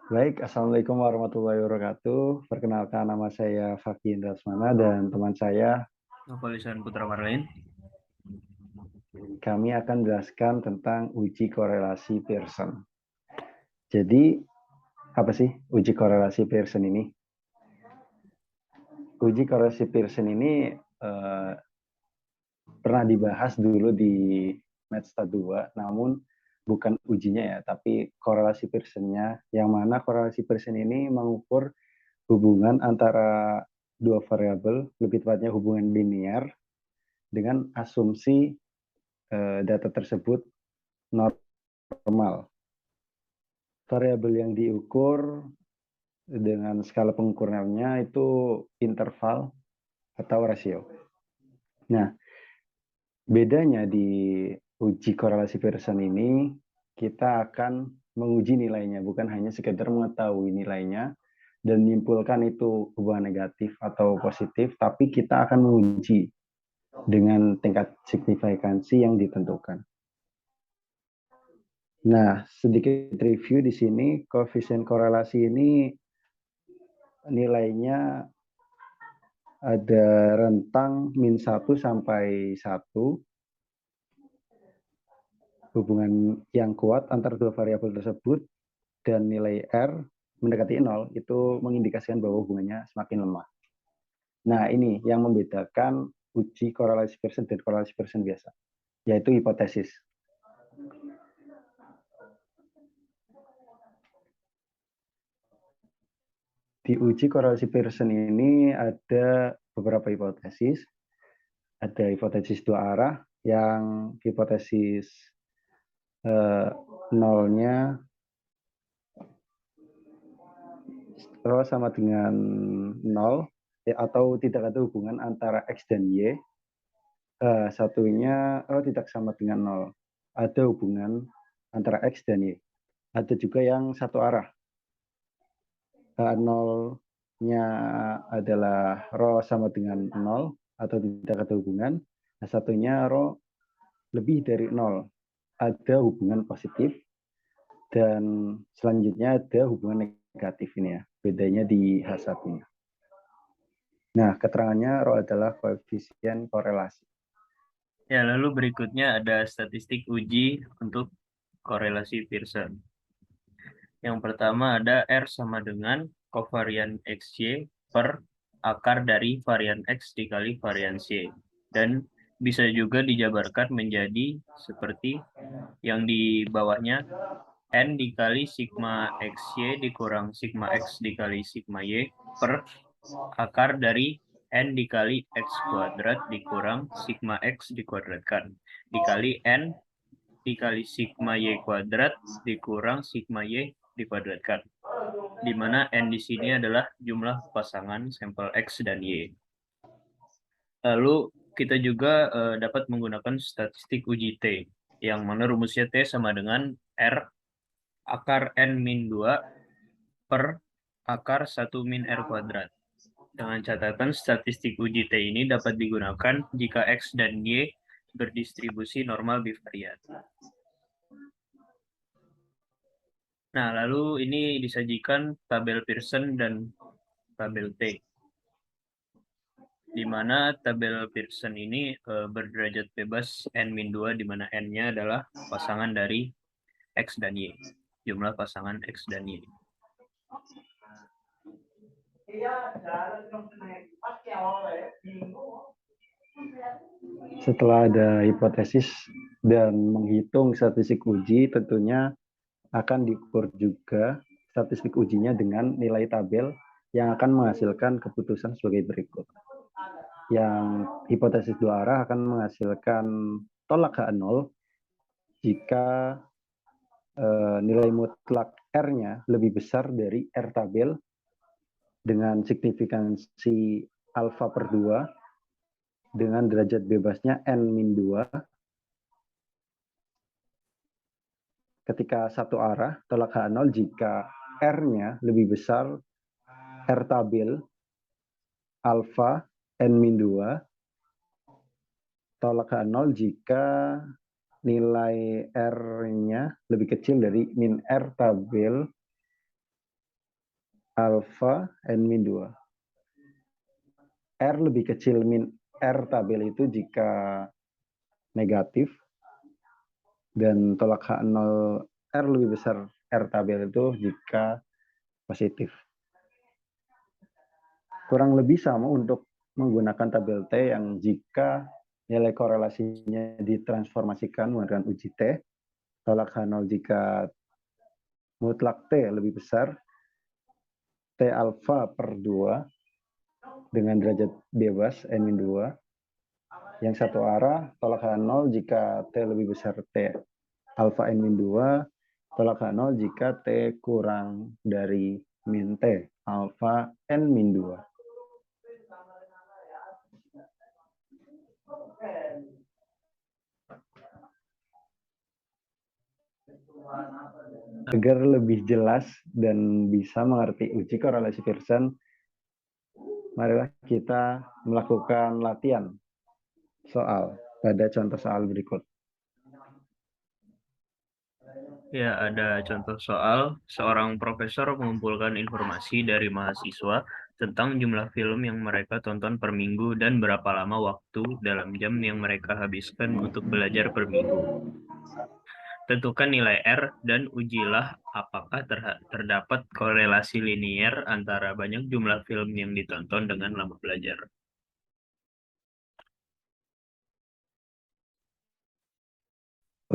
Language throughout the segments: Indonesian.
Baik, Assalamualaikum warahmatullahi wabarakatuh. Perkenalkan nama saya Fakih Indrasmana dan teman saya, Kepolisian Putra Marlin. kami akan menjelaskan tentang uji korelasi Pearson. Jadi, apa sih uji korelasi Pearson ini? Uji korelasi Pearson ini pernah dibahas dulu di Medsta 2, namun bukan ujinya ya, tapi korelasi Pearson-nya, yang mana korelasi Pearson ini mengukur hubungan antara dua variabel, lebih tepatnya hubungan linear, dengan asumsi data tersebut normal. Variabel yang diukur dengan skala pengukurannya itu interval atau rasio. Nah, bedanya di uji korelasi Pearson ini, kita akan menguji nilainya, bukan hanya sekedar mengetahui nilainya dan menyimpulkan itu hubungan negatif atau positif, tapi kita akan menguji dengan tingkat signifikansi yang ditentukan. Nah, sedikit review di sini, koefisien korelasi ini nilainya ada rentang min 1 sampai 1, hubungan yang kuat antara dua variabel tersebut, dan nilai R mendekati 0, itu mengindikasikan bahwa hubungannya semakin lemah. Nah, ini yang membedakan uji korelasi Pearson dan korelasi Pearson biasa, yaitu hipotesis. Di uji korelasi Pearson ini ada beberapa hipotesis. Ada hipotesis dua arah, yang hipotesis nolnya rho sama dengan 0, atau tidak ada hubungan antara X dan Y. Satunya rho tidak sama dengan 0, ada hubungan antara X dan Y. Ada juga yang satu arah, nolnya adalah rho sama dengan 0 atau tidak ada hubungan. Nah, satunya rho lebih dari 0, ada hubungan positif, dan selanjutnya ada hubungan negatif ini ya. Bedanya di H1-nya. Nah, keterangannya rho adalah koefisien korelasi. Ya, lalu berikutnya ada statistik uji untuk korelasi Pearson. Yang pertama ada R sama dengan kovarian XY per akar dari varian X dikali varian Y. Dan bisa juga dijabarkan menjadi seperti yang di bawahnya N dikali sigma XY dikurang sigma X dikali sigma Y per akar dari N dikali X kuadrat dikurang sigma X dikuadratkan dikali N dikali sigma Y kuadrat dikurang sigma Y dikuadratkan, di mana N di sini adalah jumlah pasangan sampel X dan Y. Lalu kita juga dapat menggunakan statistik uji T, yang mana rumusnya T sama dengan R akar N min 2 per akar 1 min R kuadrat. Dengan catatan statistik uji T ini dapat digunakan jika X dan Y berdistribusi normal bivariat. Nah, lalu ini disajikan tabel Pearson dan tabel T, di mana tabel Pearson ini berderajat bebas N-2, di mana N-nya adalah pasangan dari X dan Y, jumlah pasangan X dan Y. Setelah ada hipotesis dan menghitung statistik uji, tentunya akan diukur juga statistik ujinya dengan nilai tabel yang akan menghasilkan keputusan sebagai berikut. Yang hipotesis dua arah akan menghasilkan tolak H0 jika nilai mutlak R-nya lebih besar dari R tabel dengan signifikansi alfa per 2 dengan derajat bebasnya N-2. Ketika satu arah, tolak H0 jika R-nya lebih besar R tabel alfa N-2, tolak H0 jika nilai R-nya lebih kecil dari min R tabel alfa N min 2. R lebih kecil min R tabel itu jika negatif, dan tolak H0 R lebih besar R tabel itu jika positif. Kurang lebih sama untuk menggunakan tabel T yang jika nilai korelasinya ditransformasikan menggunakan uji T, tolak H0 jika mutlak T lebih besar, T alfa per 2 dengan derajat bebas N-2. Yang satu arah, tolak H0 jika T lebih besar T alfa N-2, tolak H0 jika T kurang dari min T alfa N-2. Agar lebih jelas dan bisa mengerti uji korelasi Pearson, marilah kita melakukan latihan soal pada contoh soal berikut. Ya, ada contoh soal. Seorang profesor mengumpulkan informasi dari mahasiswa tentang jumlah film yang mereka tonton per minggu dan berapa lama waktu dalam jam yang mereka habiskan untuk belajar per minggu. Tentukan nilai R dan ujilah apakah terdapat korelasi linier antara banyak jumlah film yang ditonton dengan lama belajar.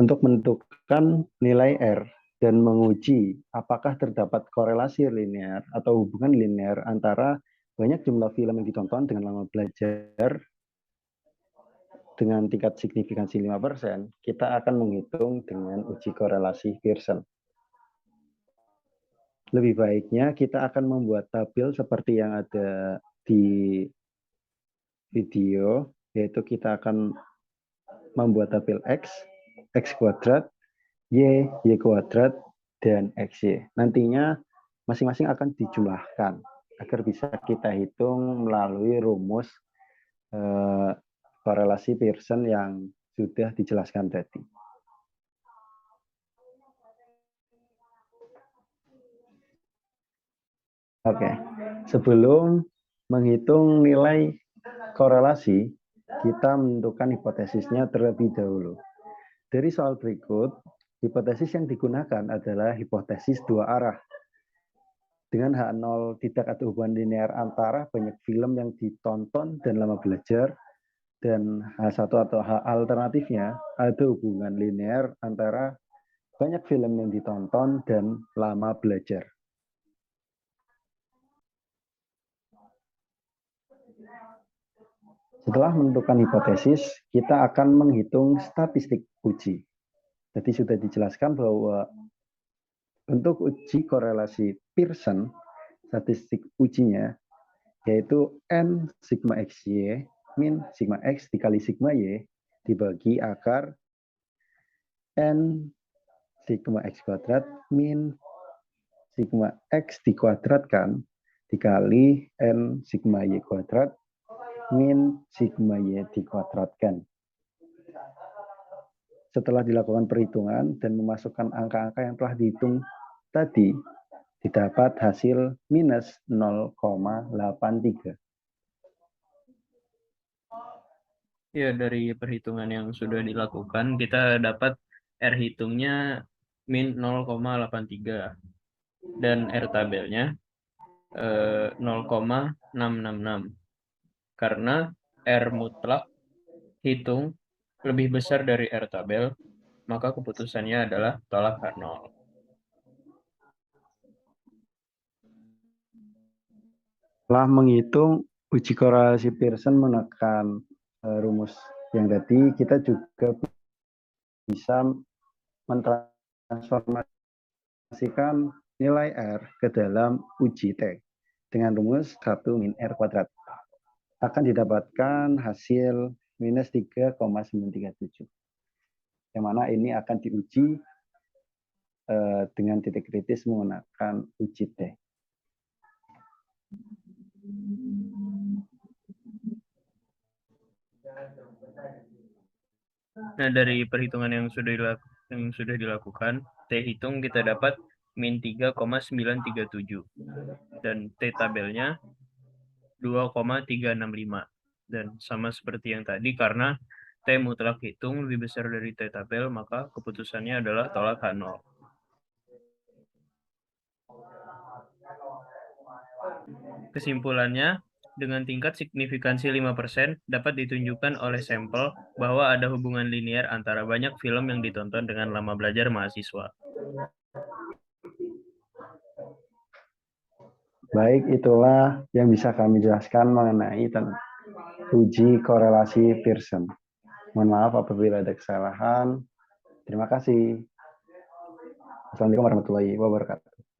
Untuk menentukan nilai R dan menguji apakah terdapat korelasi linear atau hubungan linear antara banyak jumlah film yang ditonton dengan lama belajar dengan tingkat signifikansi 5%, kita akan menghitung dengan uji korelasi Pearson. Lebih baiknya kita akan membuat tabel seperti yang ada di video, yaitu kita akan membuat tabel X kuadrat, Y kuadrat, dan XY. Nantinya masing-masing akan dijumlahkan agar bisa kita hitung melalui rumus korelasi Pearson yang sudah dijelaskan tadi. Oke, sebelum menghitung nilai korelasi, kita menentukan hipotesisnya terlebih dahulu. Dari soal berikut, hipotesis yang digunakan adalah hipotesis dua arah. Dengan H0 tidak ada hubungan linear antara banyak film yang ditonton dan lama belajar, dan H1 atau H alternatifnya ada hubungan linear antara banyak film yang ditonton dan lama belajar. Setelah menentukan hipotesis, kita akan menghitung statistik uji. Jadi sudah dijelaskan bahwa untuk uji korelasi Pearson, statistik ujinya yaitu N sigma XY min sigma X dikali sigma Y dibagi akar N sigma X kuadrat min sigma X dikuadratkan dikali N sigma Y kuadrat min sigma Y dikuadratkan. Setelah dilakukan perhitungan dan memasukkan angka-angka yang telah dihitung tadi, didapat hasil minus 0,83. Ya, dari perhitungan yang sudah dilakukan, kita dapat R hitungnya min 0,83 dan R tabelnya 0,666. Karena R mutlak hitung lebih besar dari R tabel, maka keputusannya adalah tolak H0. Setelah menghitung uji korelasi Pearson menekan rumus yang tadi, kita juga bisa mentransformasikan nilai R ke dalam uji T dengan rumus 1 min R kuadrat. Akan didapatkan hasil minus 3,937. Yang mana ini akan diuji dengan titik kritis menggunakan uji T. Nah, dari perhitungan yang sudah dilakukan, T hitung kita dapat min 3,937. Dan T-tabelnya 2,365. Dan sama seperti yang tadi, karena T mutlak hitung lebih besar dari T-tabel, maka keputusannya adalah tolak H0. Kesimpulannya, dengan tingkat signifikansi 5% dapat ditunjukkan oleh sampel bahwa ada hubungan linear antara banyak film yang ditonton dengan lama belajar mahasiswa. Baik, itulah yang bisa kami jelaskan mengenai uji korelasi Pearson. Mohon maaf apabila ada kesalahan. Terima kasih. Assalamualaikum warahmatullahi wabarakatuh.